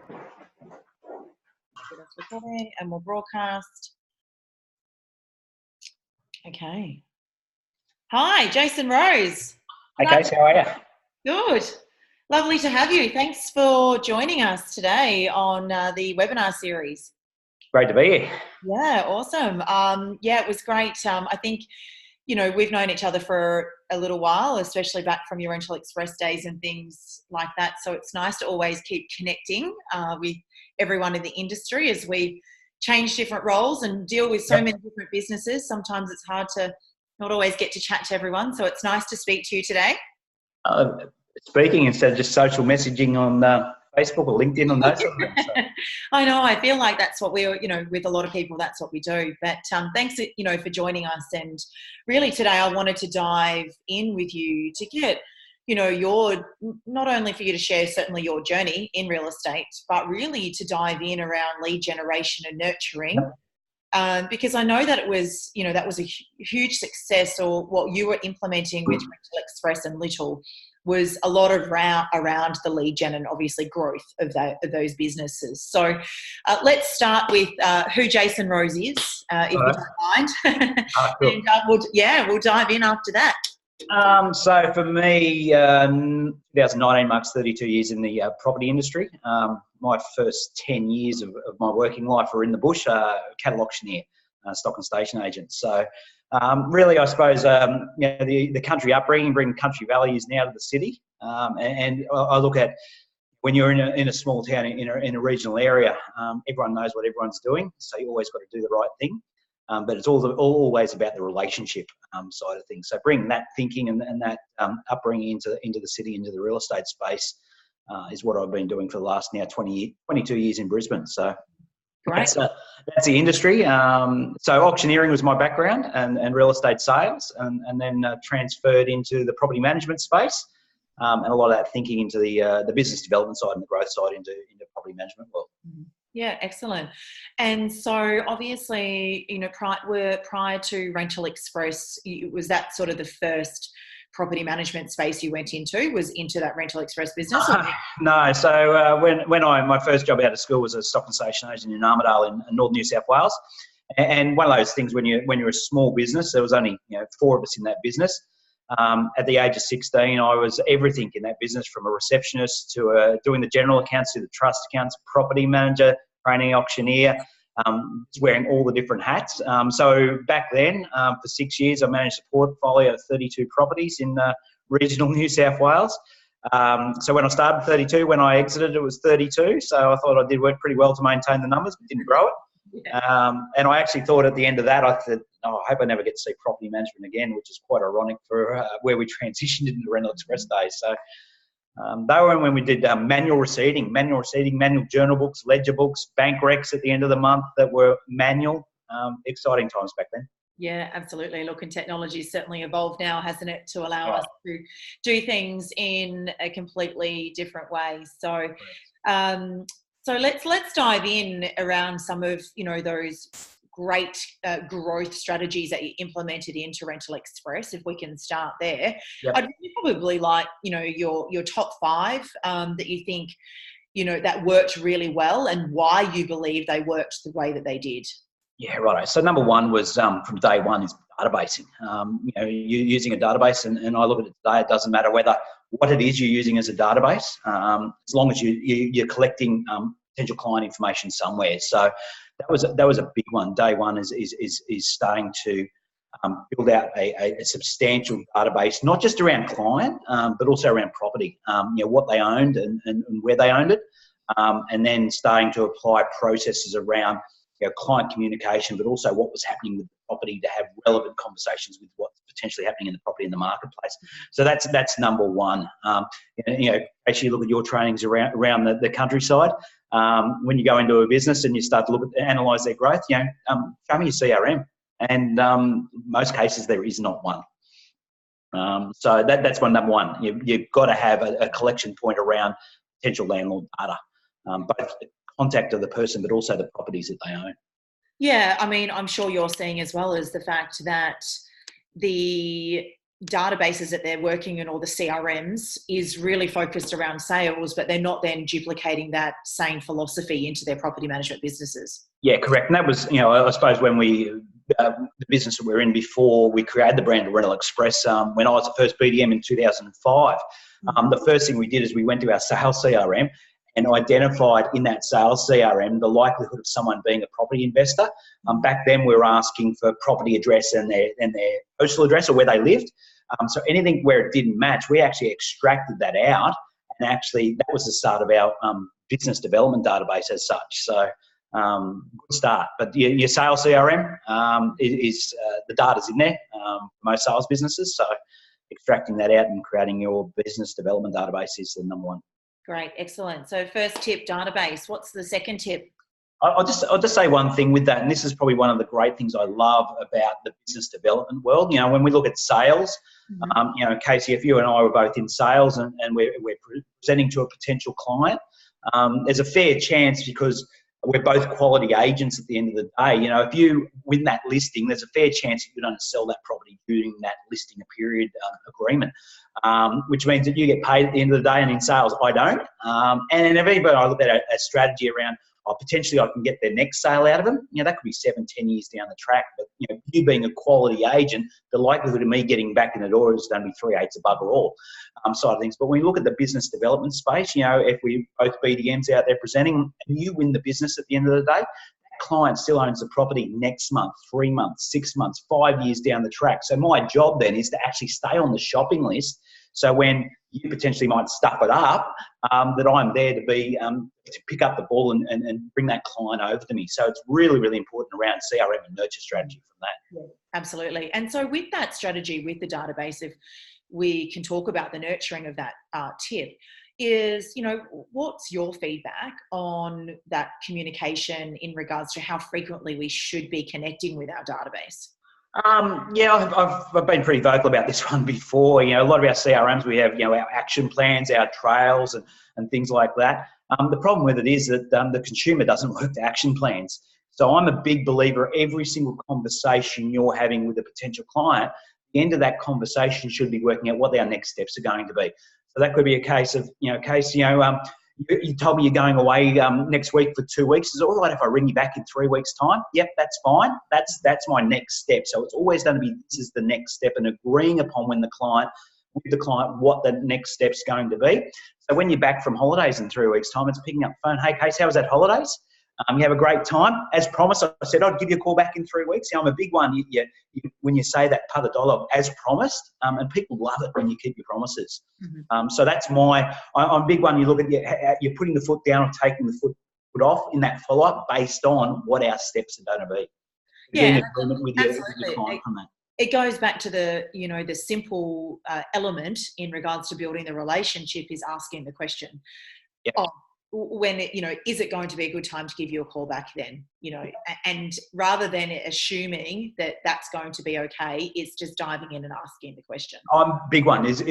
That's recording and we'll broadcast. Okay. Hi, Jason Rose. Hey, Case, how are you? Good. Lovely to have you. Thanks for joining us today on the webinar series. Great to be here. Yeah, awesome. Yeah, it was great. I think, you know, we've known each other for a little while, especially back from your Rental Express days and things like that. So it's nice to always keep connecting with everyone in the industry as we change different roles and deal with so many different businesses. Sometimes it's hard to not always get to chat to everyone. So it's nice to speak to you today. Speaking instead of just social messaging on Facebook or LinkedIn and those sort of things. So. I know. I feel like that's what we're, you know, with a lot of people, that's what we do. But thanks, you know, for joining us. And really today I wanted to dive in with you to get, you know, not only for you to share certainly your journey in real estate, but really to dive in around lead generation and nurturing. Because I know that it was, you know, that was a huge success, or what you were implementing with Rental Express and Little was a lot of around the lead gen and obviously growth of those businesses. So let's start with who Jason Rose is, if you don't mind. Cool. And we'll dive in after that. So for me, 2019 marks 32 years in the property industry. My first 10 years of my working life were in the bush, cattle auctioneer, stock and station agent. So really, I suppose, you know, the country upbringing, bring country values now to the city. And I look at when you're in a small town, in a regional area, everyone knows what everyone's doing. So you always got to do the right thing. But it's always about the relationship side of things. So bringing that thinking and that upbringing into the city, into the real estate space, is what I've been doing for the last now 22 years in Brisbane. So that's the industry. So auctioneering was my background, and real estate sales, and then transferred into the property management space, and a lot of that thinking into the business development side and the growth side into property management world. Yeah, excellent. And so obviously, you know, prior to Rental Express, was that sort of the first property management space you went into, was into that Rental Express business? No. So when my first job out of school was a stock and station agent in Armidale in northern New South Wales. And one of those things, when you're a small business, there was only, you know, 4 of us in that business. At the age of 16, I was everything in that business, from a receptionist to doing the general accounts, to the trust accounts, property manager, training auctioneer, wearing all the different hats. So back then, for 6 years, I managed a portfolio of 32 properties in regional New South Wales. So when I started 32, when I exited, it was 32. So I thought I did work pretty well to maintain the numbers, but didn't grow it. Yeah. And I actually thought at the end of that, I thought, I hope I never get to see property management again, which is quite ironic for where we transitioned into Rental Express days. So they were when we did manual receipting, manual journal books, ledger books, bank recs at the end of the month that were manual. Exciting times back then. Yeah, absolutely. Look, and technology's certainly evolved now, hasn't it, to allow us to do things in a completely different way. So, so let's dive in around some of, you know, those great growth strategies that you implemented into Rental Express, if we can start there. I'd really probably like, you know, your top 5 that you think, you know, that worked really well, and why you believe they worked the way that they did. Yeah, right. So number 1 was from day one is databasing. You know, you're using a database, and I look at it today, it doesn't matter what it is you're using as a database, as long as you're collecting potential client information somewhere. So that was a big one. Day one is starting to build out a substantial database, not just around client, but also around property. You know, what they owned and where they owned it, and then starting to apply processes around, you know, client communication, but also what was happening with the property to have relevant conversations with what's potentially happening in the property in the marketplace. So that's number 1. You know, actually look at your trainings around the countryside. When you go into a business and you start to analyse their growth, you know, show me your CRM. And most cases there is not one. So that's number 1. You've got to have a collection point around potential landlord data, both the contact of the person, but also the properties that they own. Yeah, I mean, I'm sure you're seeing as well as the fact that the databases that they're working in, or the CRMs, is really focused around sales, but they're not then duplicating that same philosophy into their property management businesses. Yeah, correct. And that was, I suppose when the business that we're in before we created the brand Rental Express, when I was the first BDM in 2005, the first thing we did is we went to our sales CRM and identified in that sales CRM the likelihood of someone being a property investor. Back then we were asking for property address and their postal address, or where they lived. So anything where it didn't match, we actually extracted that out, and actually that was the start of our business development database as such. So good start. But your sales CRM is the data's in there for most sales businesses. So extracting that out and creating your business development database is the number one. Great, excellent. So first tip, database. What's the second tip? I'll just say one thing with that, and this is probably one of the great things I love about the business development world. When we look at sales, Casey, if you and I were both in sales and we're presenting to a potential client, there's a fair chance, because we're both quality agents at the end of the day. If you win that listing, there's a fair chance that you're going to sell that property during that listing period agreement, which means that you get paid at the end of the day. And in sales, I don't. And if even I look at a strategy around, potentially I can get their next sale out of them, that could be 7-10 years down the track. But you being a quality agent, the likelihood of me getting back in the door is going to be 3/8 of bugger all side of things. But when you look at the business development space, if we both BDMs out there presenting and you win the business at the end of the day, that client still owns the property next month, 3 months, 6 months, 5 years down the track. So my job then is to actually stay on the shopping list. So when you potentially might stuff it up, that I'm there to be to pick up the ball and bring that client over to me. So it's really, really important around CRM and nurture strategy from that. Yeah, absolutely. And so with that strategy, with the database, if we can talk about the nurturing of that tip, is, what's your feedback on that communication in regards to how frequently we should be connecting with our database? I've been pretty vocal about this one before. A lot of our CRMs, we have, our action plans, our trails and things like that. The problem with it is that the consumer doesn't work to action plans. So I'm a big believer every single conversation you're having with a potential client, the end of that conversation should be working out what our next steps are going to be. So that could be a case of, Casey, you told me you're going away next week for 2 weeks. Is it all right if I ring you back in 3 weeks' time? Yep, that's fine. That's my next step. So it's always going to be, this is the next step, and agreeing upon with the client what the next step's going to be. So when you're back from holidays in 3 weeks' time, it's picking up the phone. Hey, Casey, how was that holidays? You have a great time. As promised, I said I'd give you a call back in 3 weeks. I'm a big one. When you say that part of the dollar, as promised, and people love it when you keep your promises. Mm-hmm. So that's I'm a big one. You look at you're putting the foot down or taking the foot off in that follow-up based on what our steps are going to be. Yeah, agreement with your client from that. It goes back to the simple element in regards to building the relationship is asking the question. Yep. When is it going to be a good time to give you a call back then, and rather than assuming that that's going to be okay, it's just diving in and asking the question. Big one is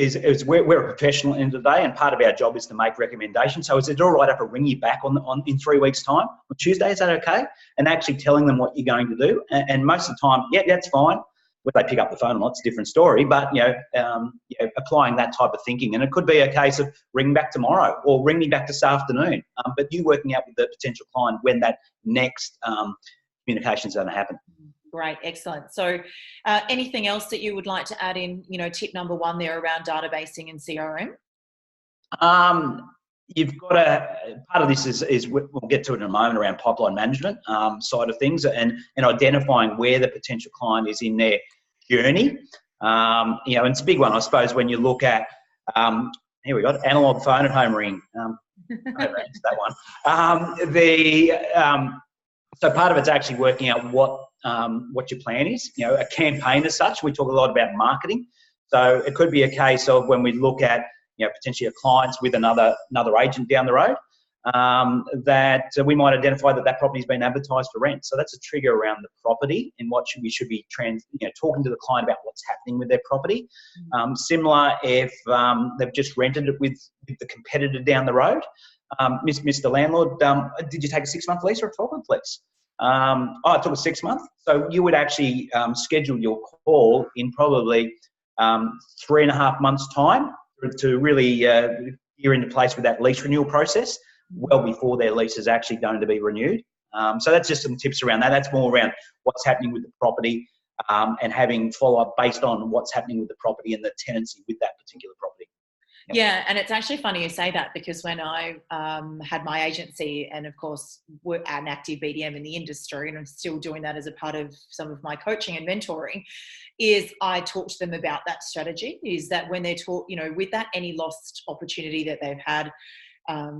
we're a professional at the end of the day, and part of our job is to make recommendations. So is it all right if I ring you back in 3 weeks' time on Tuesday? Is that okay? And actually telling them what you're going to do, and most of the time, yeah, that's fine. Whether they pick up the phone or not, it's a different story, but applying that type of thinking. And it could be a case of ring back tomorrow or ring me back this afternoon, but you working out with the potential client when that next communication is going to happen. Great, excellent. So anything else that you would like to add in, tip number 1 there around databasing and CRM? You've got part of this is we'll get to it in a moment around pipeline management side of things and identifying where the potential client is in their journey. And it's a big one, I suppose, when you look at, here we got analog phone at home ring. That's that one. So part of it's actually working out what your plan is. A campaign as such. We talk a lot about marketing. So it could be a case of when we look at potentially a clients with another agent down the road, that we might identify that property's been advertised for rent. So that's a trigger around the property and what we should be talking to the client about what's happening with their property. Similar if they've just rented it with the competitor down the road. Mr. Landlord, did you take a 6-month lease or a 12-month lease? I took a 6 month. So you would actually schedule your call in probably 3.5 months' time to really gear into place with that lease renewal process well before their lease is actually going to be renewed. So that's just some tips around that. That's more around what's happening with the property and having follow-up based on what's happening with the property and the tenancy with that particular property. Yep. Yeah, and it's actually funny you say that, because when I had my agency, and of course we're an active BDM in the industry, and I'm still doing that as a part of some of my coaching and mentoring, is I talk to them about that strategy, is that when they're taught, with that any lost opportunity that they've had,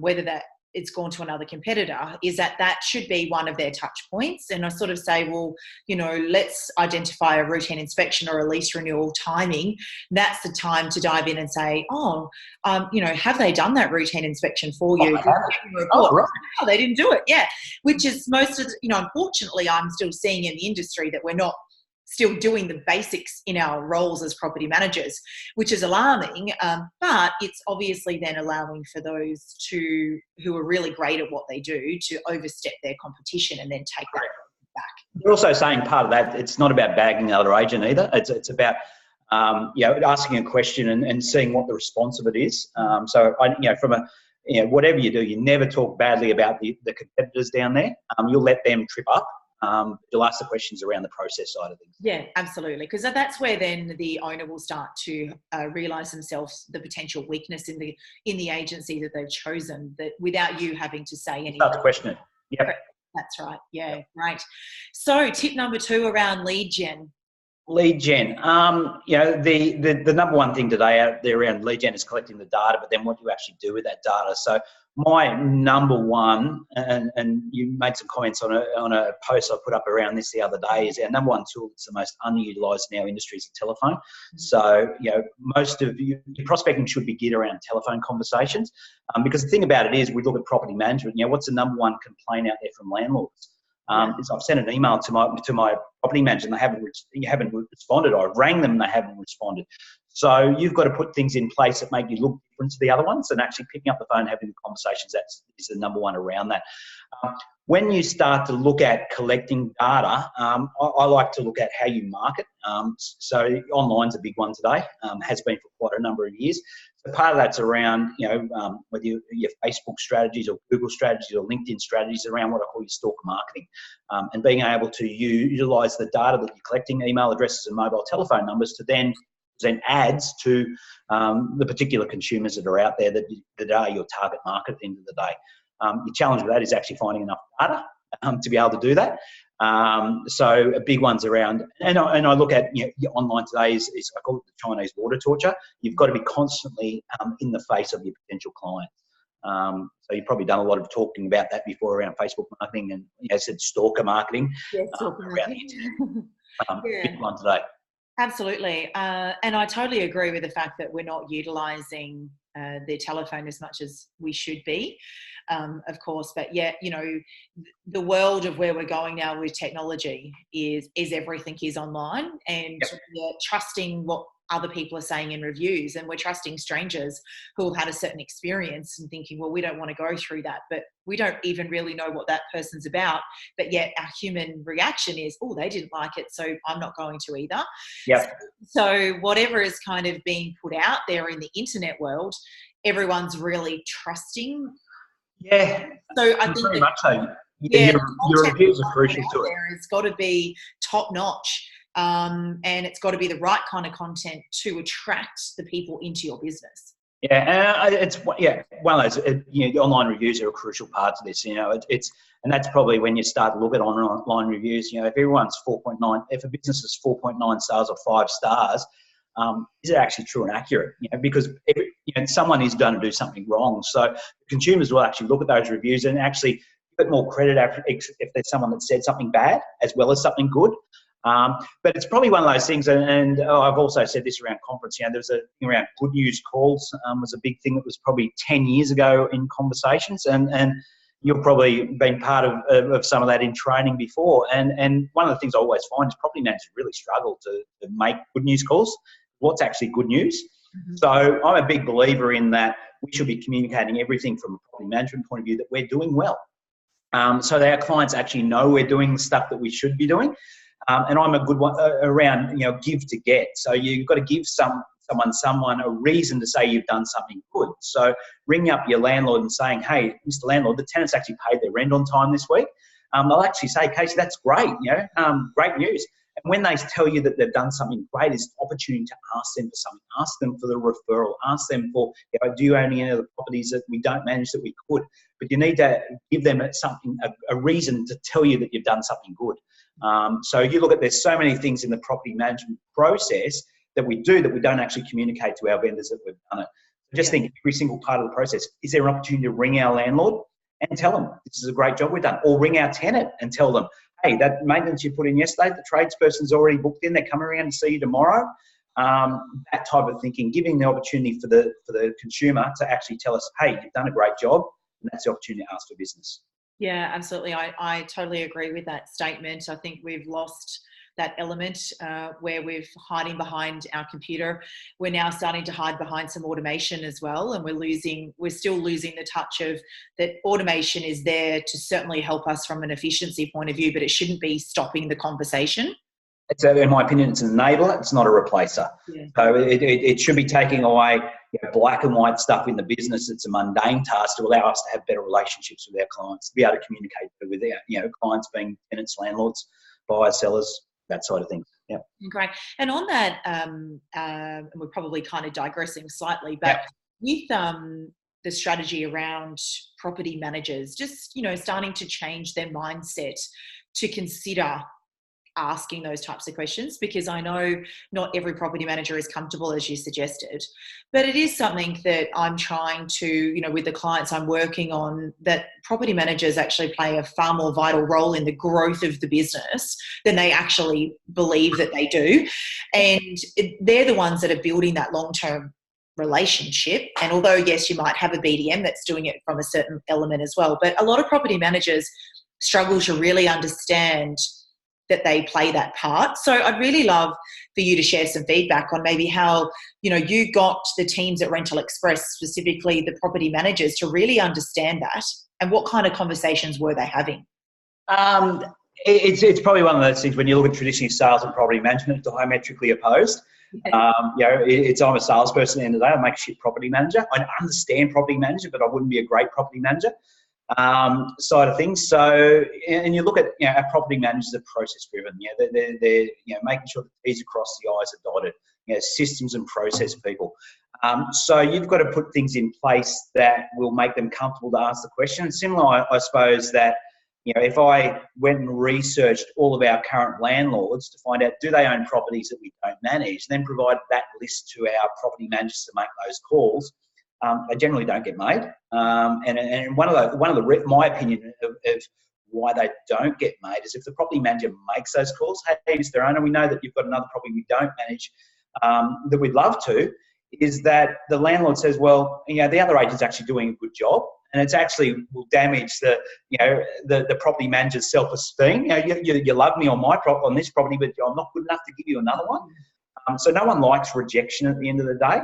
whether that it's gone to another competitor, is that should be one of their touch points. And I sort of say, well, let's identify a routine inspection or a lease renewal timing. That's the time to dive in and say, have they done that routine inspection for you? Right. Oh, they didn't do it. Yeah. Which is most of, unfortunately, I'm still seeing in the industry that we're not still doing the basics in our roles as property managers, which is alarming. But it's obviously then allowing for those who are really great at what they do to overstep their competition and then take that back. You're also saying part of that, it's not about bagging the other agent either. It's about asking a question and seeing what the response of it is. Whatever you do, you never talk badly about the competitors down there. You'll let them trip up. You'll ask the questions around the process side of things. Yeah, absolutely. Because that's where then the owner will start to realise themselves the potential weakness in the agency that they've chosen, that without you having to say anything. Start to question it. Yep. That's right. Yeah, right. So tip number 2 around lead gen. Lead gen. The number one thing today out there around lead gen is collecting the data, but then what do you actually do with that data? So my number one, and you made some comments on a post I put up around this the other day, is our number one tool that's the most underutilised in our industry is the telephone. So, most of your prospecting should be geared around telephone conversations, because the thing about it is, we look at property management. What's the number one complaint out there from landlords? Is I've sent an email to my property manager and they haven't responded. I rang them and they haven't responded. So you've got to put things in place that make you look different to the other ones, and actually picking up the phone, having the conversations, is the number one around that. When you start to look at collecting data, I like to look at how you market. So online's a big one today, has been for quite a number of years. So part of that's around, whether your Facebook strategies or Google strategies or LinkedIn strategies around what I call your stalker marketing, and being able to utilise the data that you're collecting, email addresses and mobile telephone numbers, to then present ads to the particular consumers that are out there that are your target market at the end of the day. Your challenge with that is actually finding enough data to be able to do that. So a big one's around, and I look at your online today is I call it the Chinese water torture. You've got to be constantly in the face of your potential clients. So you've probably done a lot of talking about that before around Facebook marketing and, as I said, stalker marketing. Yes, around the internet. Big one today. Absolutely. And I totally agree with the fact that we're not utilising the telephone as much as we should be, of course. But yeah, the world of where we're going now with technology is everything is online, and we're trusting what other people are saying in reviews, and we're trusting strangers who have had a certain experience and thinking, well, we don't want to go through that, but we don't even really know what that person's about, but yet our human reaction is, oh, they didn't like it, so I'm not going to either. So whatever is kind of being put out there in the internet world, everyone's really trusting. So I think very much so. Your reviews are crucial to it. It's got to be top notch. And it's got to be the right kind of content to attract the people into your business. It's one of those. The online reviews are a crucial part of this. And that's probably when you start to look at online reviews. If everyone's 4.9, if a business is 4.9 stars or 5 stars, is it actually true and accurate? Because someone is going to do something wrong. So consumers will actually look at those reviews and actually give it more credit if there's someone that said something bad as well as something good. But it's probably one of those things, and I've also said this around conference. There's a thing around good news calls was a big thing that was probably 10 years ago in conversations, and you've probably been part of some of that in training before. And one of the things I always find is property managers really struggle to make good news calls. What's actually good news? Mm-hmm. So I'm a big believer in that we should be communicating everything from a property management point of view that we're doing well, so that our clients actually know we're doing the stuff that we should be doing. And I'm a good one around, give to get. So you've got to give someone a reason to say you've done something good. So ringing up your landlord and saying, hey, Mr. Landlord, the tenants actually paid their rent on time this week. They'll actually say, Casey, that's great, great news. And when they tell you that they've done something great, it's an opportunity to ask them for something, ask them for the referral, ask them for, do you own any other properties that we don't manage that we could? But you need to give them something, a reason to tell you that you've done something good. So you look at, there's so many things in the property management process that we do that we don't actually communicate to our vendors that we've done it. So just think every single part of the process. Is there an opportunity to ring our landlord and tell them this is a great job we've done? Or ring our tenant and tell them, hey, that maintenance you put in yesterday, the tradesperson's already booked in, they're coming around to see you tomorrow. That type of thinking, giving the opportunity for the consumer to actually tell us, hey, you've done a great job, and that's the opportunity to ask for business. Yeah, absolutely. I totally agree with that statement. I think we've lost that element where we're hiding behind our computer. We're now starting to hide behind some automation as well, and we're still losing the touch of that. Automation is there to certainly help us from an efficiency point of view, but it shouldn't be stopping the conversation. In my opinion, it's an enabler. It's not a replacer. Yeah. So it should be taking away black and white stuff in the business. It's a mundane task to allow us to have better relationships with our clients, to be able to communicate with our clients being tenants, landlords, buyers, sellers, that sort of thing. Yeah. Great. And on that, and we're probably kind of digressing slightly, but with the strategy around property managers, just starting to change their mindset to consider asking those types of questions, because I know not every property manager is comfortable, as you suggested, but it is something that I'm trying to, with the clients I'm working on, that property managers actually play a far more vital role in the growth of the business than they actually believe that they do. And they're the ones that are building that long-term relationship. And although, yes, you might have a BDM that's doing it from a certain element as well, but a lot of property managers struggle to really understand that they play that part. So I'd really love for you to share some feedback on maybe how, you got the teams at Rental Express, specifically the property managers, to really understand that, and what kind of conversations were they having? It's probably one of those things when you look at traditionally sales and property management, diametrically opposed. It's I'm a salesperson at the end of the day. I make a shit property manager. I understand property manager, but I wouldn't be a great property manager. Side of things. So, and you look at, our property managers are process driven. They're making sure the T's across, the I's are dotted. Systems and process people. So you've got to put things in place that will make them comfortable to ask the question. And similar, I suppose that, if I went and researched all of our current landlords to find out, do they own properties that we don't manage, then provide that list to our property managers to make those calls. They generally don't get made, and my opinion of why they don't get made is if the property manager makes those calls. Hey, Mr. Owner, we know that you've got another property we don't manage that we'd love to. Is that the landlord says, well, the other agent's actually doing a good job, and it's actually will damage the property manager's self-esteem. You love me on this property, but I'm not good enough to give you another one. So no one likes rejection at the end of the day.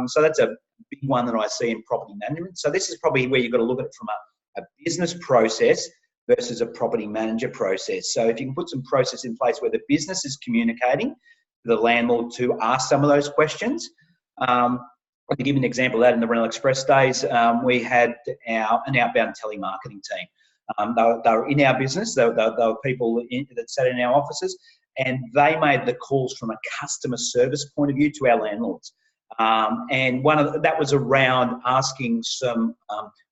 So that's a big one that I see in property management. So this is probably where you've got to look at it from a business process versus a property manager process. So if you can put some process in place where the business is communicating to the landlord to ask some of those questions. I'll give you an example of that in the Rental Express days. We had an outbound telemarketing team. They were in our business. They were people that sat in our offices, and they made the calls from a customer service point of view to our landlords. And that was around asking some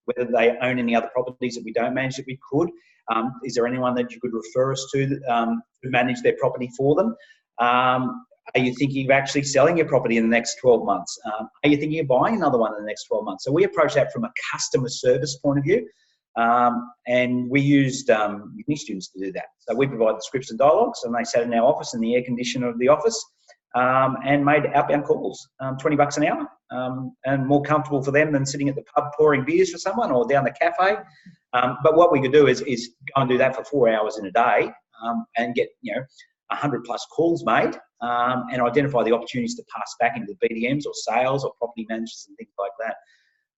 whether they own any other properties that we don't manage that we could. Is there anyone that you could refer us to manage their property for them? Are you thinking of actually selling your property in the next 12 months? Are you thinking of buying another one in the next 12 months? So we approach that from a customer service point of view. And we used uni students to do that. So we provide the scripts and dialogues, and they sat in our office in the air conditioner of the office and made outbound calls, $20 an hour, and more comfortable for them than sitting at the pub pouring beers for someone or down the cafe. But what we could do is go and do that for 4 hours in a day and get 100 plus calls made and identify the opportunities to pass back into the BDMs or sales or property managers and things like that.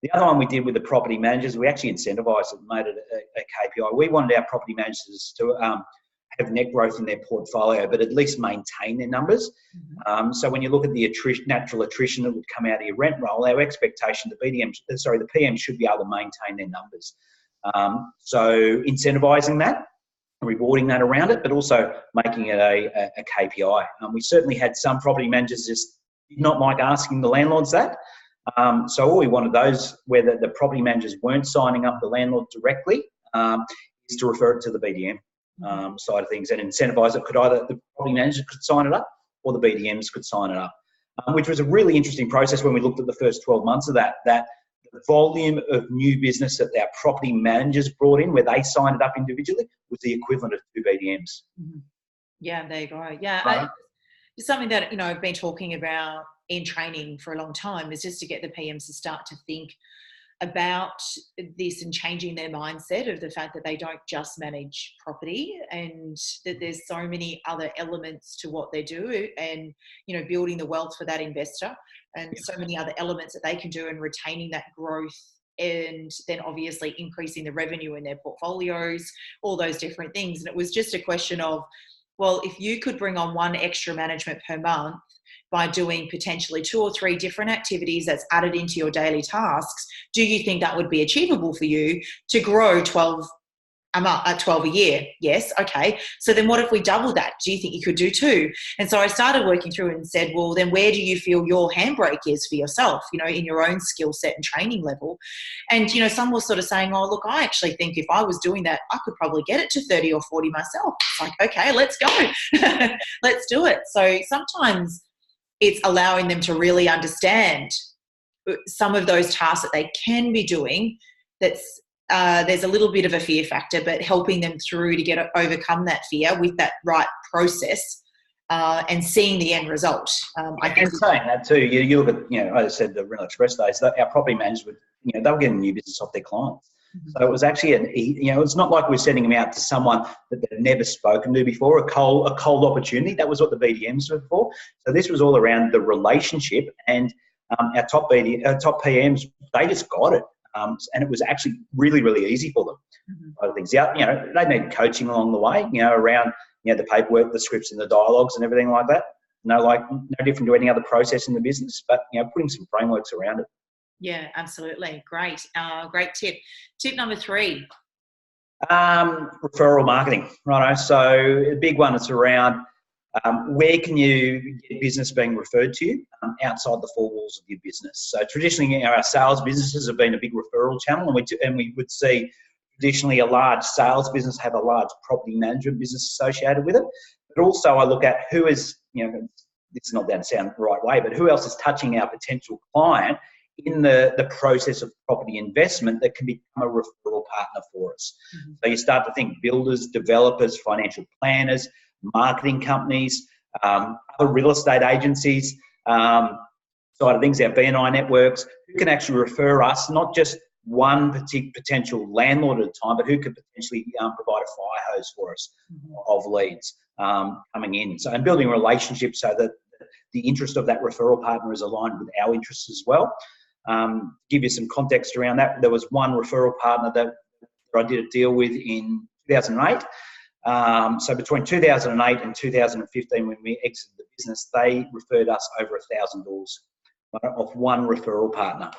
The other one we did with the property managers, we actually incentivised it and made it a KPI. We wanted our property managers to have net growth in their portfolio, but at least maintain their numbers. So when you look at the natural attrition that would come out of your rent roll, our expectation, the PM should be able to maintain their numbers. So incentivising that, rewarding that around it, but also making it a KPI. We certainly had some property managers just did not like asking the landlords that. So all we wanted those where the property managers weren't signing up the landlord directly is to refer it to the BDM side of things and incentivise it. Could either the property manager could sign it up or the BDMs could sign it up, which was a really interesting process when we looked at the first 12 months of that the volume of new business that our property managers brought in, where they signed it up individually, was the equivalent of 2 BDMs. Yeah, there you go. Yeah, Right. it's something that I've been talking about in training for a long time, is just to get the PMs to start to think about this and changing their mindset of the fact that they don't just manage property, and that there's so many other elements to what they do, and building the wealth for that investor, and so many other elements that they can do, and retaining that growth, and then obviously increasing the revenue in their portfolios, all those different things. And it was just a question of, well, if you could bring on 1 extra management per month by doing potentially 2 or 3 different activities that's added into your daily tasks, do you think that would be achievable for you to grow 12 a year? Yes. Okay. So then what if we double that? Do you think you could do 2? And so I started working through and said, well, then where do you feel your handbrake is for yourself, in your own skill set and training level? And, some were sort of saying, oh, look, I actually think if I was doing that, I could probably get it to 30 or 40 myself. It's like, okay, let's go. Let's do it. So sometimes it's allowing them to really understand some of those tasks that they can be doing. There's a little bit of a fear factor, but helping them through to overcome that fear with that right process, and seeing the end result. I think. And saying that too, you look at, as I said, the Rental Express days, that our property managers would, they were getting new business off their clients. So it was actually it's not like we're sending them out to someone that they've never spoken to before, a cold opportunity. That was what the BDMs were for. So this was all around the relationship, and our top PMs, they just got it. And it was actually really, really easy for them. Other things, they need coaching along the way, around, the paperwork, the scripts and the dialogues and everything like that. No different to any other process in the business, but, putting some frameworks around it. Yeah, absolutely. Great. Great tip. Tip number 3. Referral marketing, righto. So a big one is around where can you get business being referred to you outside the 4 walls of your business. So traditionally, our sales businesses have been a big referral channel, and we would see traditionally a large sales business have a large property management business associated with it. But also I look at who is, this is not going to sound the right way, but who else is touching our potential client in the process of property investment that can become a referral partner for us. So you start to think builders, developers, financial planners, marketing companies, other real estate agencies, side of things, our BNI networks, who can actually refer us, not just one potential landlord at a time, but who could potentially provide a fire hose for us of leads coming in. So, and building relationships so that the interest of that referral partner is aligned with our interests as well. Give you some context around that. There was one referral partner that I did a deal with in 2008. So between 2008 and 2015, when we exited the business, they referred us over 1,000 doors of one referral partner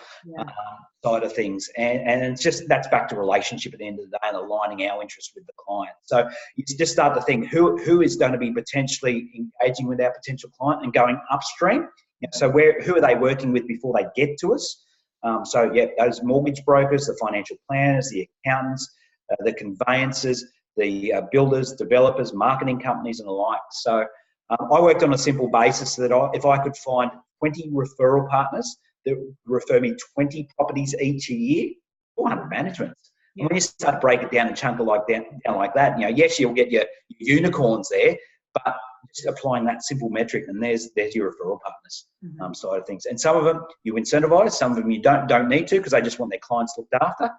side of things. And it's just, that's back to relationship at the end of the day and aligning our interests with the client. So you just start to think who is going to be potentially engaging with our potential client and going upstream. So who are they working with before they get to us? So those mortgage brokers, the financial planners, the accountants, the conveyancers, the builders, developers, marketing companies and the like. So I worked on a simple basis that if I could find 20 referral partners that refer me 20 properties each a year, 400 managements. And when you start to break it down and chunk it down like that, yes, you'll get your unicorns there, but just applying that simple metric, and there's your referral partners side of things. And some of them you incentivize, some of them you don't need to because they just want their clients looked after.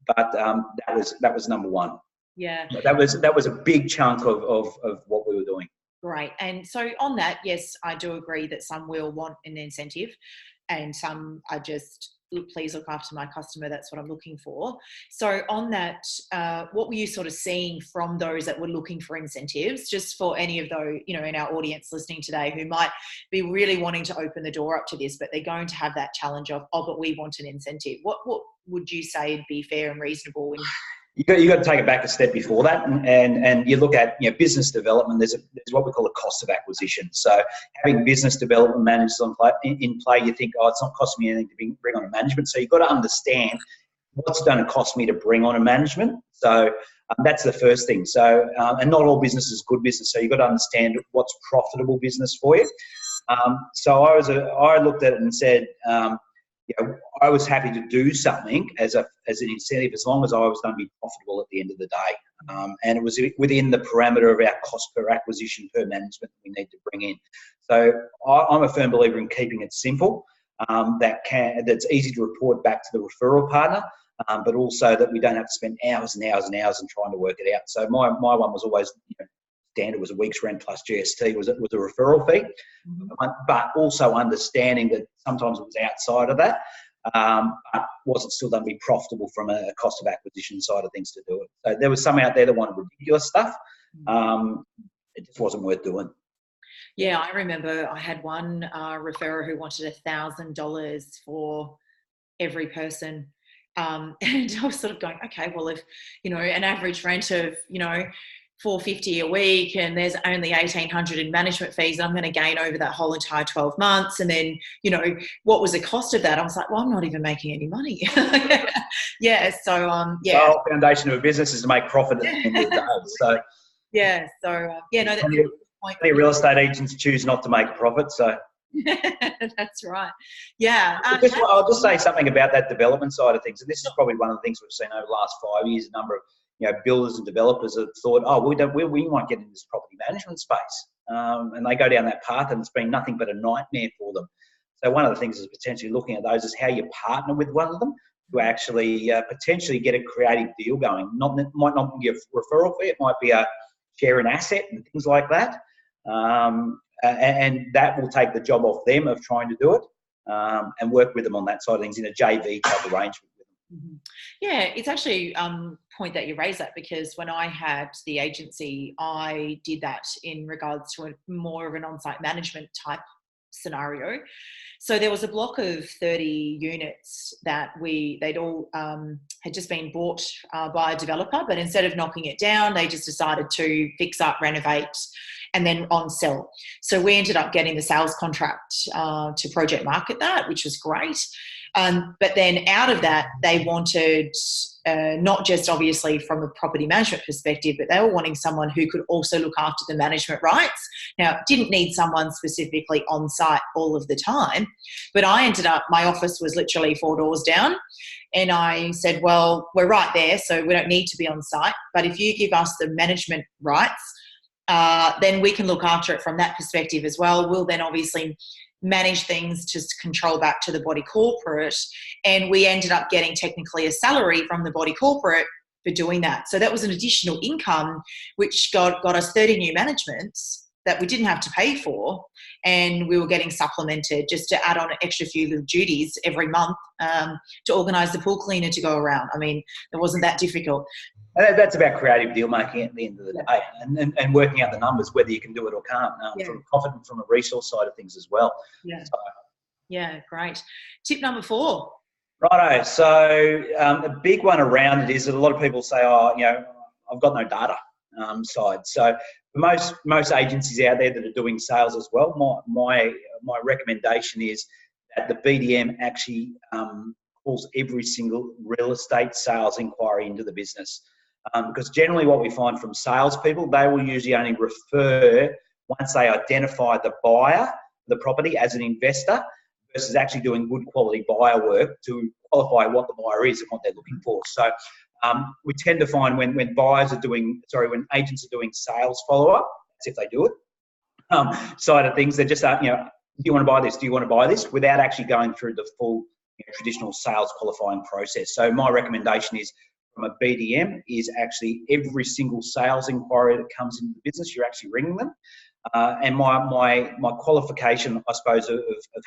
But that was number 1. Yeah, that was a big chunk of what we were doing. Great. And so on that, yes, I do agree that some will want an incentive and some are just please look after my customer. That's what I'm looking for. So on that, what were you sort of seeing from those that were looking for incentives, just for any of those, you know, in our audience listening today who might be really wanting to open the door up to this, but they're going to have that challenge of, oh, but we want an incentive. What would you say would be fair and reasonable? You got to take it back a step before that, and you look at, you know, business development. There's what we call a cost of acquisition. So having business development managers in play, you think, oh, it's not costing me anything to bring on a management. So you've got to understand what's going to cost me to bring on a management. So that's the first thing. So and not all business is good business. So you've got to understand what's profitable business for you. So I looked at it and said, you know, I was happy to do something as an incentive as long as I was going to be profitable at the end of the day. And it was within the parameter of our cost per acquisition per management that we need to bring in. So I'm a firm believer in keeping it simple, that's easy to report back to the referral partner, but also that we don't have to spend hours and hours and hours in trying to work it out. So my one was always, you know, standard was a week's rent plus GST was a referral fee, but also understanding that sometimes it was outside of that, but wasn't still going to be profitable from a cost of acquisition side of things to do it. So there was some out there that wanted ridiculous stuff. It just wasn't worth doing. Yeah, I remember I had one referrer who wanted $1,000 for every person. And I was sort of going, okay, well, if, you know, an average rent of, you know, $450 a week, and there's only $1,800 in management fees, I'm going to gain over that whole entire 12 months. And then, you know, what was the cost of that? I was like, well, I'm not even making any money. Yeah. So, yeah. The whole foundation of a business is to make profit at the end of the day. So, yeah. So, yeah, no, that's a point. Many real estate agents choose not to make a profit. So, that's right. Yeah. I'll just say something about that development side of things. And this is probably one of the things we've seen over the last 5 years. A number of, you know, builders and developers have thought, oh, we might get into this property management space. And they go down that path, and it's been nothing but a nightmare for them. So one of the things is potentially looking at those is how you partner with one of them to actually potentially get a creative deal going. Might not be a referral fee, it might be a share an asset and things like that. And that will take the job off them of trying to do it, and work with them on that side of things in a JV type arrangement. Yeah, it's actually point that you raise that, because when I had the agency, I did that in regards to more of an on-site management type scenario. So there was a block of 30 units that they'd all had just been bought by a developer, but instead of knocking it down, they just decided to fix up, renovate, and then on sell. So we ended up getting the sales contract to project market that, which was great. But then out of that, they wanted not just obviously from a property management perspective, but they were wanting someone who could also look after the management rights. Now, didn't need someone specifically on site all of the time, but I ended up, my office was literally 4 doors down. And I said, well, we're right there, so we don't need to be on site. But if you give us the management rights, then we can look after it from that perspective as well. We'll then obviously manage things to control back to the body corporate. And we ended up getting technically a salary from the body corporate for doing that. So that was an additional income, which got us 30 new managements that we didn't have to pay for. And we were getting supplemented just to add on an extra few little duties every month to organise the pool cleaner to go around. I mean, it wasn't that difficult. And that's about creative deal making at the end of the day, and working out the numbers, whether you can do it or can't, from a profit and from a resource side of things as well. Yeah. So, yeah, great. Tip number 4. Righto. So a big one around it is that a lot of people say, oh, you know, I've got no data side. So for most agencies out there that are doing sales as well, my recommendation is that the BDM actually calls every single real estate sales inquiry into the business. Because generally what we find from salespeople, they will usually only refer once they identify the buyer, the property as an investor, versus actually doing good quality buyer work to qualify what the buyer is and what they're looking for. So we tend to find when when agents are doing sales follow-up, as if they do it, side of things, they're just, do you want to buy this? Do you want to buy this? Without actually going through the full traditional sales qualifying process. So my recommendation is, from a BDM, is actually every single sales inquiry that comes into the business, you're actually ringing them. And my qualification, I suppose, of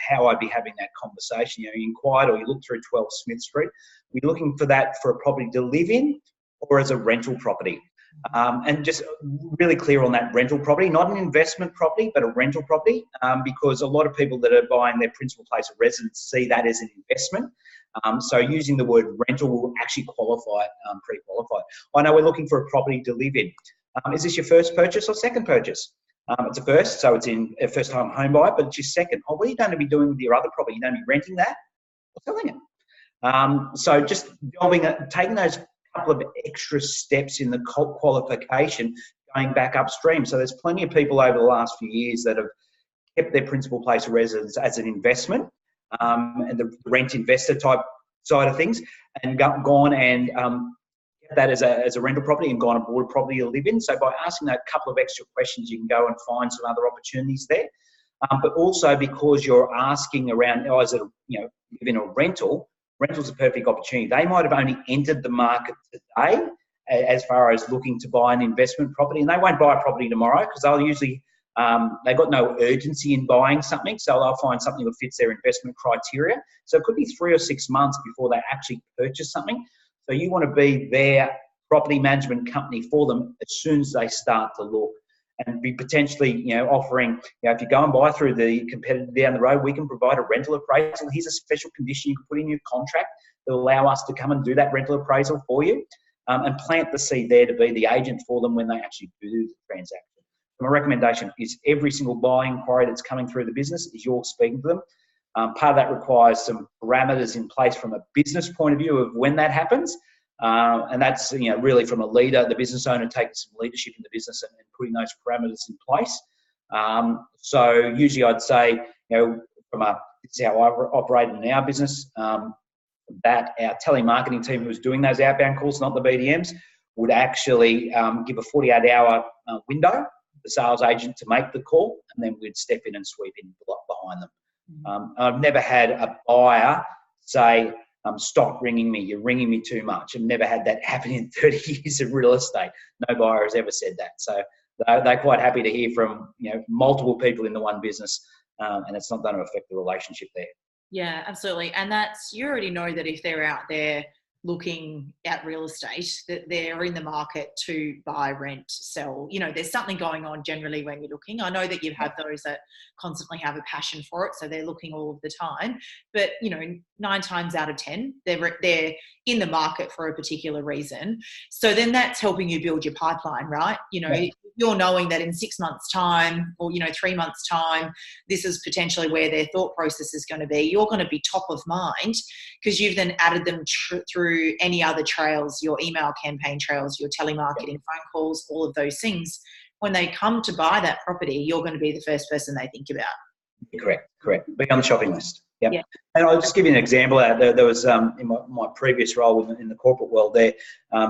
how I'd be having that conversation. You know, you inquired or you looked through 12 Smith Street. We're looking for that for a property to live in or as a rental property. And just really clear on that rental property, not an investment property, but a rental property, because a lot of people that are buying their principal place of residence see that as an investment. So using the word rental will actually qualify, pre-qualify. I know we're looking for a property to live in. Is this your first purchase or second purchase? It's a first, so it's in a first-time home buyer, but it's your second. Oh, what are you going to be doing with your other property? You're going to be renting that or selling it? So just taking those couple of extra steps in the qualification, going back upstream. So there's plenty of people over the last few years that have kept their principal place of residence as an investment, and the rent investor type side of things, and gone and that as a rental property and gone and bought a property to live in. So by asking that couple of extra questions, you can go and find some other opportunities there. But also because you're asking around, is it, live in a rental? Rental's a perfect opportunity. They might have only entered the market today as far as looking to buy an investment property, and they won't buy a property tomorrow because they'll usually, they've got no urgency in buying something, so they'll find something that fits their investment criteria. So it could be 3 or 6 months before they actually purchase something. So you want to be their property management company for them as soon as they start to look, and be potentially, offering, if you go and buy through the competitor down the road, we can provide a rental appraisal. Here's a special condition you can put in your contract that will allow us to come and do that rental appraisal for you, and plant the seed there to be the agent for them when they actually do the transaction. My recommendation is every single buying inquiry that's coming through the business is you're speaking to them. Part of that requires some parameters in place from a business point of view of when that happens. And that's, really from a leader, the business owner, taking some leadership in the business and putting those parameters in place. So usually I'd say, this is how I operate in our business, that our telemarketing team who's doing those outbound calls, not the BDMs, would actually give a 48-hour window, the sales agent to make the call, and then we'd step in and sweep in behind them. I've never had a buyer say, stop ringing me, you're ringing me too much. I've never had that happen in 30 years of real estate. No buyer has ever said that. So they're quite happy to hear from multiple people in the one business, and it's not going to affect the relationship there. Yeah, absolutely. And you already know that if they're out there looking at real estate, that they're in the market to buy, rent, sell. There's something going on generally when you're looking. I know that you have those that constantly have a passion for it, so they're looking all of the time. But 9 times out of 10, they're in the market for a particular reason. So then that's helping you build your pipeline, right? You're knowing that in 6 months' time or 3 months' time, this is potentially where their thought process is going to be. You're going to be top of mind because you've then added them through any other trails, your email campaign trails, your telemarketing, phone calls, all of those things. When they come to buy that property, you're going to be the first person they think about. Correct. Be on the shopping list. Yep. Yeah. And I'll just give you an example. There was in my previous role in the corporate world there,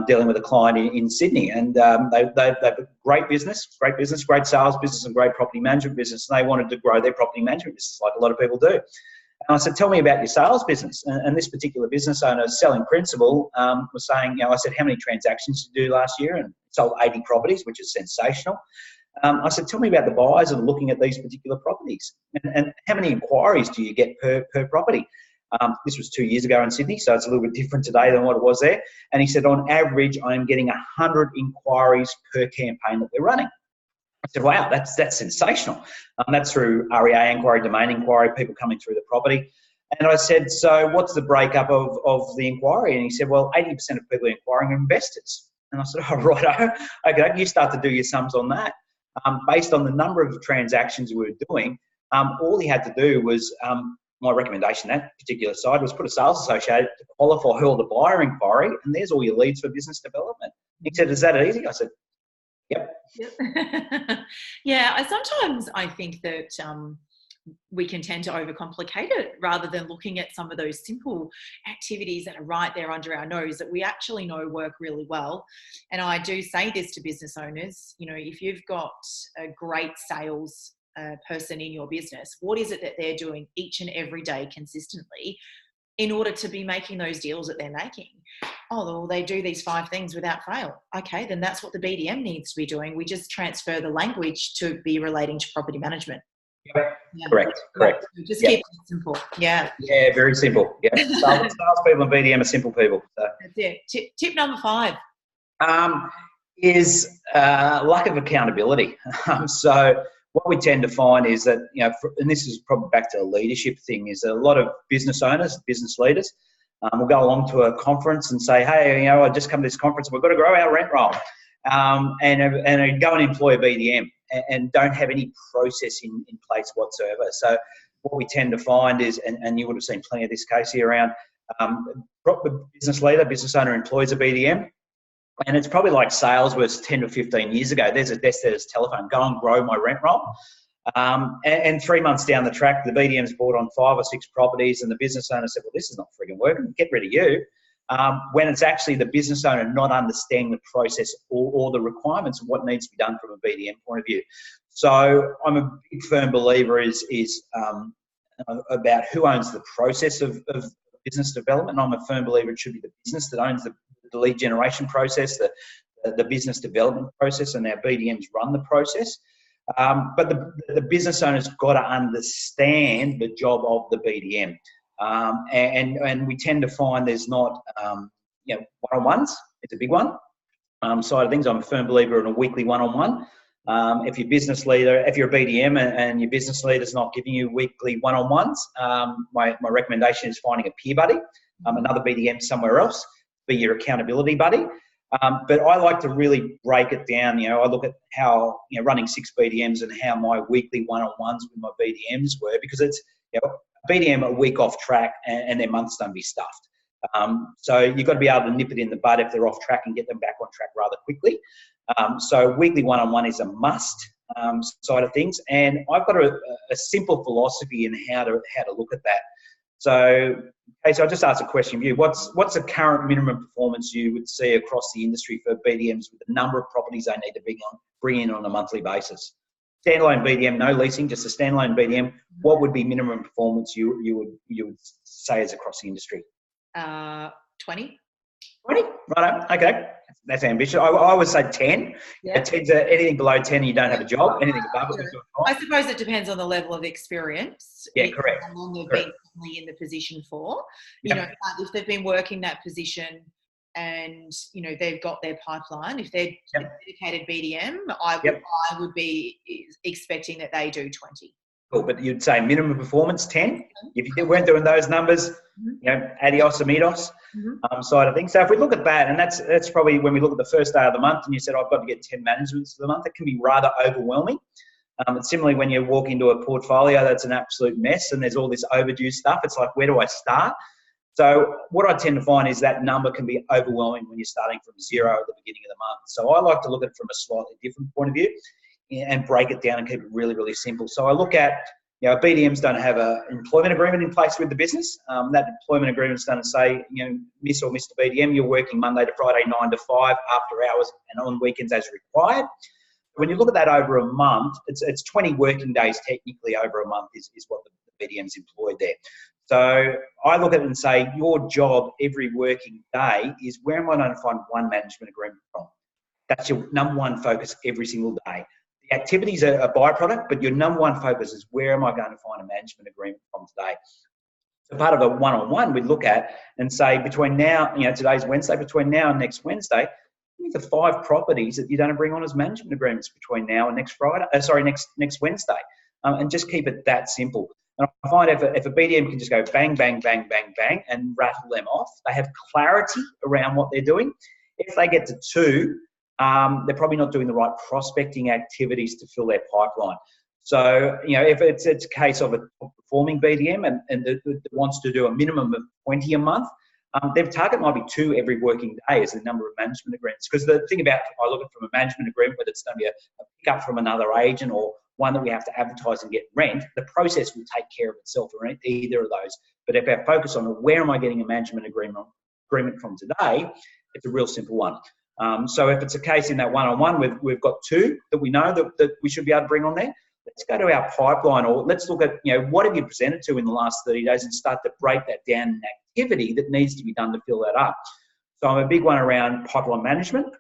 dealing with a client in Sydney, and they've a great business, great sales business, and great property management business. And they wanted to grow their property management business like a lot of people do. And I said, tell me about your sales business. And this particular business owner, selling principal, was saying, I said, how many transactions did you do last year? And sold 80 properties, which is sensational. I said, tell me about the buyers that are looking at these particular properties, and how many inquiries do you get per property? This was 2 years ago in Sydney, so it's a little bit different today than what it was there. And he said, on average, I am getting 100 inquiries per campaign that we're running. I said, wow, that's sensational. That's through REA inquiry, domain inquiry, people coming through the property. And I said, so what's the breakup of the inquiry? And he said, well, 80% of people inquiring are investors. And I said, oh, righto. Okay, you start to do your sums on that. Based on the number of transactions we were doing, all he had to do was, my recommendation, that particular side, was put a sales associate to qualify all the buyer inquiry, and there's all your leads for business development. He said, is that easy? I said, yep. Yeah, sometimes I think that we can tend to overcomplicate it rather than looking at some of those simple activities that are right there under our nose that we actually know work really well. And I do say this to business owners, if you've got a great sales person in your business, what is it that they're doing each and every day consistently in order to be making those deals that they're making? oh, well, they do these 5 things without fail. Okay, then that's what the BDM needs to be doing. We just transfer the language to be relating to property management. Yep. Yeah. Correct. Just Yep. keep it simple. Yeah. Yeah, very simple. Yeah. Salespeople and BDM are simple people. So. That's it. Tip number 5. Is lack of accountability. So what we tend to find is that, and this is probably back to the leadership thing, is a lot of business owners, business leaders, will go along to a conference and say, hey, I just come to this conference, we've got to grow our rent roll. And go and employ a BDM and don't have any process in place whatsoever. So what we tend to find is, and you would have seen plenty of this, Casey, around business leader, business owner employs a BDM. And it's probably like sales was 10 to 15 years ago. There's a desk, there's telephone, go and grow my rent roll. And 3 months down the track, the BDM's bought on 5 or 6 properties and the business owner said, well, this is not frigging working, get rid of you. When it's actually the business owner not understanding the process or the requirements of what needs to be done from a BDM point of view. So I'm a big firm believer is about who owns the process of business development. I'm a firm believer it should be the business that owns the lead generation process, the business development process, and our BDMs run the process. But the business owner's got to understand the job of the BDM. And we tend to find there's not, one-on-ones. It's a big one. Side of things, I'm a firm believer in a weekly one-on-one. If you're business leader, if you're a BDM and your business leader's not giving you weekly one-on-ones, my recommendation is finding a peer buddy, another BDM somewhere else, be your accountability buddy. But I like to really break it down. I look at how, running 6 BDMs and how my weekly one-on-ones with my BDMs were, because it's, BDM a week off track and their months don't be stuffed. So you've got to be able to nip it in the bud if they're off track and get them back on track rather quickly. So weekly one-on-one is a must side of things. And I've got a simple philosophy in how to look at that. So, Casey, I'll just ask a question of you. What's the current minimum performance you would see across the industry for BDMs with the number of properties they need to bring in on a monthly basis? Standalone BDM, no leasing, just a standalone BDM. What would be minimum performance you would say is across the industry? 20. 20? Right. Okay. That's ambitious. I would say 10. Yeah. 10's anything below 10, you don't have a job. Anything above it. I suppose it depends on the level of experience. Yeah, correct. How long they've been in the position for. If they've been working that position and, they've got their pipeline, if they're a dedicated BDM, I would be expecting that they do 20. Cool, but you'd say minimum performance 10. If you weren't doing those numbers, adios amigos side of things. So if we look at that, and that's probably when we look at the first day of the month and you said, I've got to get 10 managements for the month, it can be rather overwhelming. It's similarly when you walk into a portfolio that's an absolute mess and there's all this overdue stuff. It's like, where do I start? So what I tend to find is that number can be overwhelming when you're starting from 0 at the beginning of the month. So I like to look at it from a slightly different point of view and break it down and keep it really, really simple. So I look at, BDMs don't have an employment agreement in place with the business. That employment agreement is going to say, Miss or Mr. BDM, you're working Monday to Friday, 9 to 5, after hours and on weekends as required. When you look at that over a month, it's 20 working days technically over a month is what the BDM's employed there. So I look at it and say, your job every working day is, where am I going to find one management agreement from? That's your number one focus every single day. The activities are a byproduct, but your number one focus is, where am I going to find a management agreement from today? So part of a one-on-one we'd look at and say, between now, today's Wednesday, between now and next Wednesday, the 5 properties that you're going to bring on as management agreements between now and next Wednesday, and just keep it that simple. And I find if a BDM can just go bang, bang, bang, bang, bang, and rattle them off, they have clarity around what they're doing. If they get to 2, they're probably not doing the right prospecting activities to fill their pipeline. So, if it's a case of a performing BDM and that wants to do a minimum of 20 a month, their target might be 2 every working day as the number of management agreements. Because the thing about, I look at it from a management agreement, whether it's going to be a pickup from another agent or one that we have to advertise and get rent, the process will take care of itself or either of those. But if our focus on where am I getting a management agreement from today, it's a real simple one. So if it's a case in that one-on-one, we've got 2 that we know that we should be able to bring on there. Let's go to our pipeline, or let's look at, what have you presented to in the last 30 days and start to break that down in activity that needs to be done to fill that up. So I'm a big one around pipeline management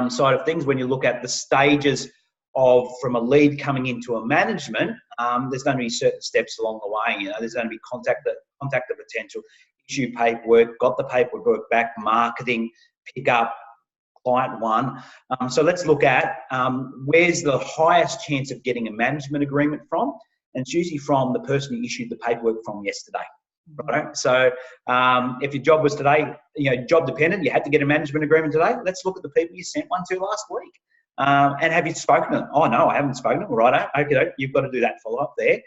side of things. When you look at the stages of from a lead coming into a management, there's going to be certain steps along the way. There's going to be contact the potential, issue paperwork, got the paperwork back, marketing, pick up, client one. So let's look at where's the highest chance of getting a management agreement from, and it's usually from the person you issued the paperwork from yesterday. Right? So if your job was today, job dependent, you had to get a management agreement today, let's look at the people you sent one to last week. And have you spoken to them? Oh, no, I haven't spoken to them. Right, okay, you've got to do that follow-up there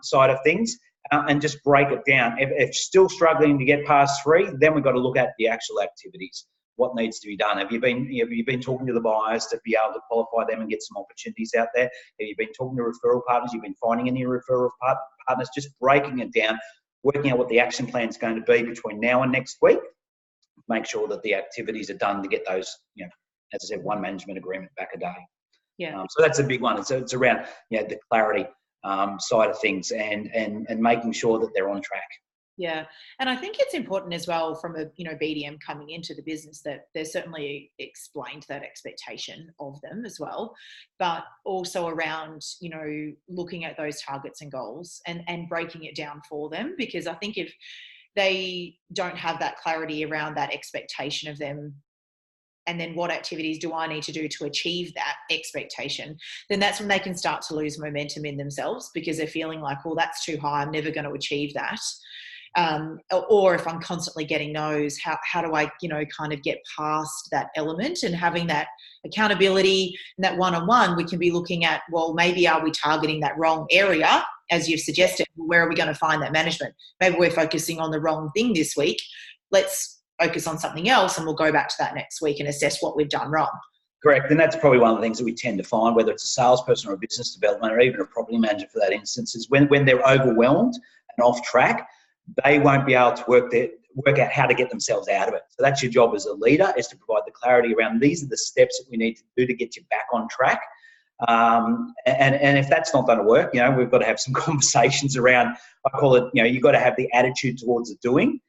side of things and just break it down. If still struggling to get past 3, then we've got to look at the actual activities. What needs to be done? Have you been talking to the buyers to be able to qualify them and get some opportunities out there? Have you been talking to referral partners? You've been finding any referral partners? Just breaking it down, working out what the action plan is going to be between now and next week. Make sure that the activities are done to get those, as I said, one management agreement back a day. Yeah. So that's a big one. It's around the clarity side of things and making sure that they're on track. Yeah. And I think it's important as well from a, BDM coming into the business that they're certainly explained that expectation of them as well, but also around, looking at those targets and goals and breaking it down for them, because I think if they don't have that clarity around that expectation of them, and then what activities do I need to do to achieve that expectation, then that's when they can start to lose momentum in themselves, because they're feeling like, well, that's too high, I'm never going to achieve that. Or if I'm constantly getting no's, how do I, kind of get past that element, and having that accountability and that one-on-one, we can be looking at, well, maybe are we targeting that wrong area? As you've suggested, where are we going to find that management? Maybe we're focusing on the wrong thing this week. Let's focus on something else, and we'll go back to that next week and assess what we've done wrong. Correct. And that's probably one of the things that we tend to find, whether it's a salesperson or a business development or even a property manager for that instance, is when they're overwhelmed and off track, they won't be able to work out how to get themselves out of it. So that's your job as a leader, is to provide the clarity around these are the steps that we need to do to get you back on track. And if that's not going to work, we've got to have some conversations around, I call it, you've got to have the attitude towards the doing.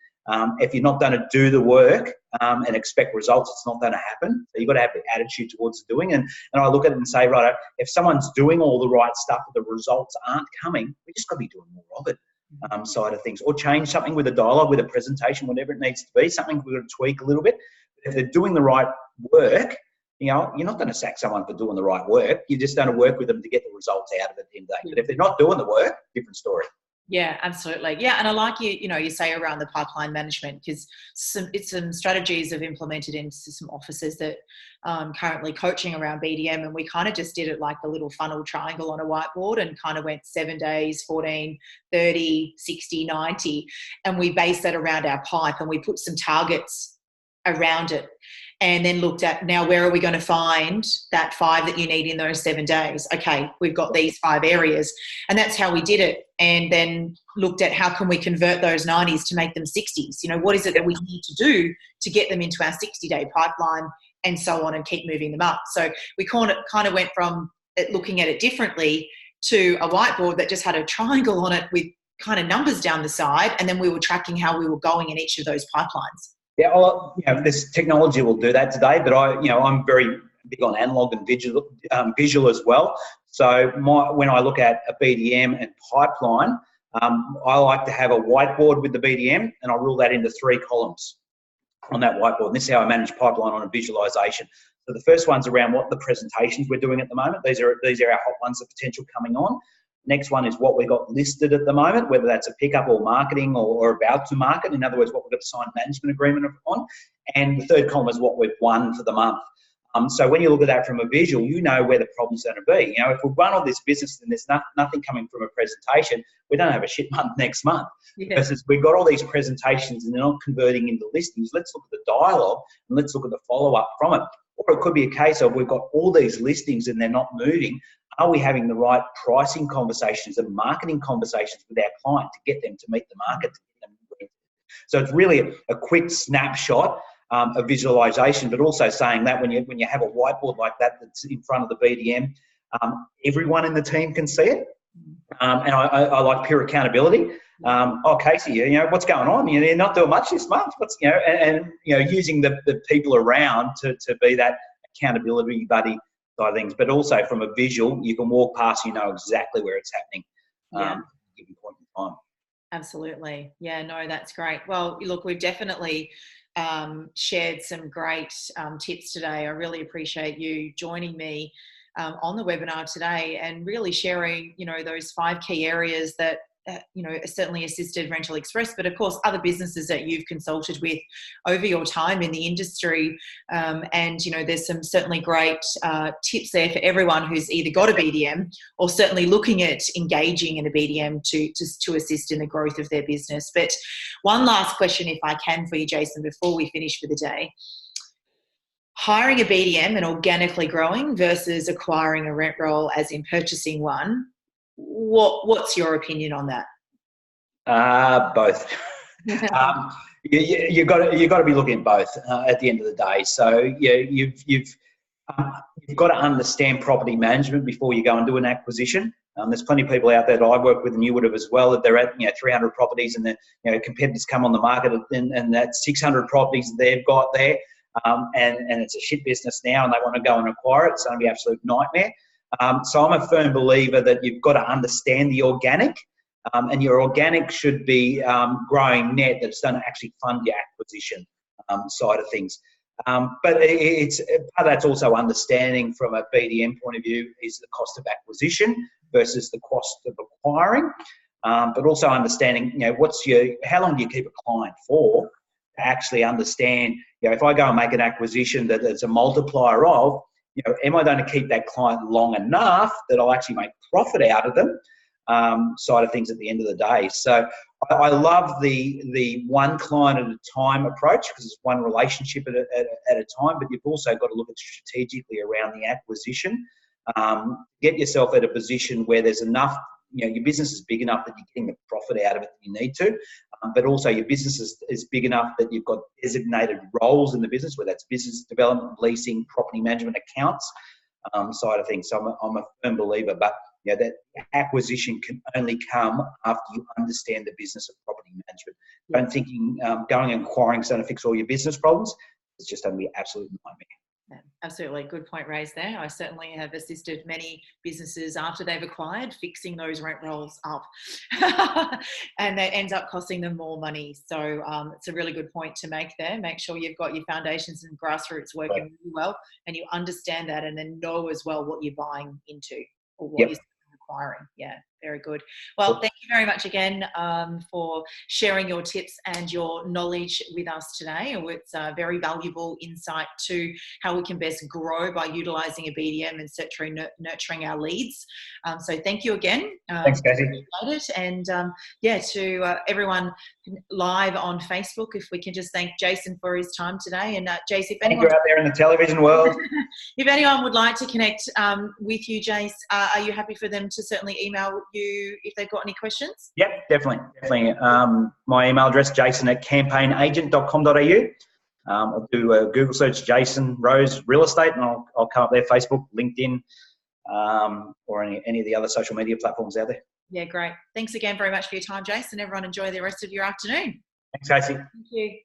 If you're not going to do the work and expect results, it's not going to happen. So you've got to have the attitude towards the doing. And I look at it and say, right, if someone's doing all the right stuff but the results aren't coming, we just got to be doing more of it. Side of things, or change something with a dialogue, with a presentation, whatever it needs to be, something we're going to tweak a little bit. If they're doing the right work, you're not going to sack someone for doing the right work. You're just going to work with them to get the results out of it at the end of the day. But if they're not doing the work, different story. Yeah, absolutely. Yeah, and I like you say around the pipeline management, because it's some strategies I've implemented into some offices that currently coaching around BDM, and we kind of just did it like a little funnel triangle on a whiteboard and kind of went 7 days, 14, 30, 60, 90, and we based that around our pipe, and we put some targets around it. And then looked at, now where are we going to find that 5 that you need in those 7 days? Okay, we've got these 5 areas. And that's how we did it. And then looked at how can we convert those 90s to make them 60s? What is it that we need to do to get them into our 60-day pipeline, and so on, and keep moving them up. So we kind of went from looking at it differently to a whiteboard that just had a triangle on it with kind of numbers down the side. And then we were tracking how we were going in each of those pipelines. Yeah, this technology will do that today, but I'm very big on analog and visual as well. So when I look at a BDM and pipeline, I like to have a whiteboard with the BDM, and I rule that into 3 columns on that whiteboard. And this is how I manage pipeline on a visualization. So the first one's around what the presentations we're doing at the moment. These are our hot ones of potential coming on. Next one is what we've got listed at the moment, whether that's a pickup or marketing or about to market. In other words, what we've got to sign a management agreement on. And the third column is what we've won for the month. So when you look at that from a visual, you know where the problem's going to be. If we run all this business and there's nothing coming from a presentation, we don't have a shit month next month. Yeah. Because we've got all these presentations and they're not converting into listings. Let's look at the dialogue and let's look at the follow-up from it. Or it could be a case of we've got all these listings and they're not moving. Are we having the right pricing conversations and marketing conversations with our client to get them to meet the market? So it's really a quick snapshot, a visualization, but also saying that when you have a whiteboard like that that's in front of the BDM, everyone in the team can see it. And I like pure accountability. Oh, Casey, you know, what's going on? You're not doing much this month. What's, you know, and you know, using the people around to be that accountability buddy side of things, but also from a visual, you can walk past, you know exactly where it's happening. At a given point in time. Absolutely. Yeah, no, that's great. Well, look, we've definitely shared some great tips today. I really appreciate you joining me on the webinar today and really sharing, you know, those 5 key areas that, you know, certainly assisted Rental Express, but of course other businesses that you've consulted with over your time in the industry. And, you know, there's some certainly great tips there for everyone who's either got a BDM or certainly looking at engaging in a BDM to assist in the growth of their business. But one last question, if I can, for you, Jason, before we finish for the day. Hiring a BDM and organically growing versus acquiring a rent roll as in purchasing one. What's your opinion on that? Both. You got to be looking at both at the end of the day. So yeah, you've got to understand property management before you go and do an acquisition. There's plenty of people out there that I work with, and you would have as well, that they're at 300 properties, and the competitors come on the market, and that's 600 properties they've got there, and it's a shit business now, and they want to go and acquire it. It's going to be an absolute nightmare. So I'm a firm believer that you've got to understand the organic, and your organic should be growing net that's going to actually fund your acquisition side of things. But it's part of that's also understanding from a BDM point of view is the cost of acquisition versus the cost of acquiring, but also understanding how long do you keep a client for to actually understand if I go and make an acquisition that it's a multiplier of. Am I going to keep that client long enough that I'll actually make profit out of them side of things at the end of the day? So I love the one client at a time approach because it's one relationship at a time, but you've also got to look at strategically around the acquisition. Get yourself at a position where there's enough, your business is big enough that you're getting the profit out of it that you need to, but also your business is big enough that you've got designated roles in the business, whether that's business development, leasing, property management, accounts side of things. So I'm a firm believer, but that acquisition can only come after you understand the business of property management. Don't thinking going and acquiring is going to fix all your business problems. It's just going to be an absolute nightmare. Yeah, absolutely. Good point raised there. I certainly have assisted many businesses after they've acquired fixing those rent rolls up and that ends up costing them more money. So it's a really good point to make there. Make sure you've got your foundations and grassroots working really well and you understand that and then know as well what you're buying into or what you're acquiring. Yeah, very good. Well, thank you very much again for sharing your tips and your knowledge with us today. It's a very valuable insight to how we can best grow by utilising a BDM and nurturing our leads. So thank you again. Thanks, Casey. And to everyone live on Facebook, if we can just thank Jason for his time today. And Jace, if anyone out there in the television world, if anyone would like to connect with you, Jace, are you happy for them to certainly email you if they've got any questions? Yep, definitely. My email address, jason@campaignagent.com.au. I'll do a Google search, Jason Rose Real Estate, and I'll come up there, Facebook, LinkedIn, or any of the other social media platforms out there. Yeah, great. Thanks again very much for your time, Jason. Everyone enjoy the rest of your afternoon. Thanks, Casey. Thank you.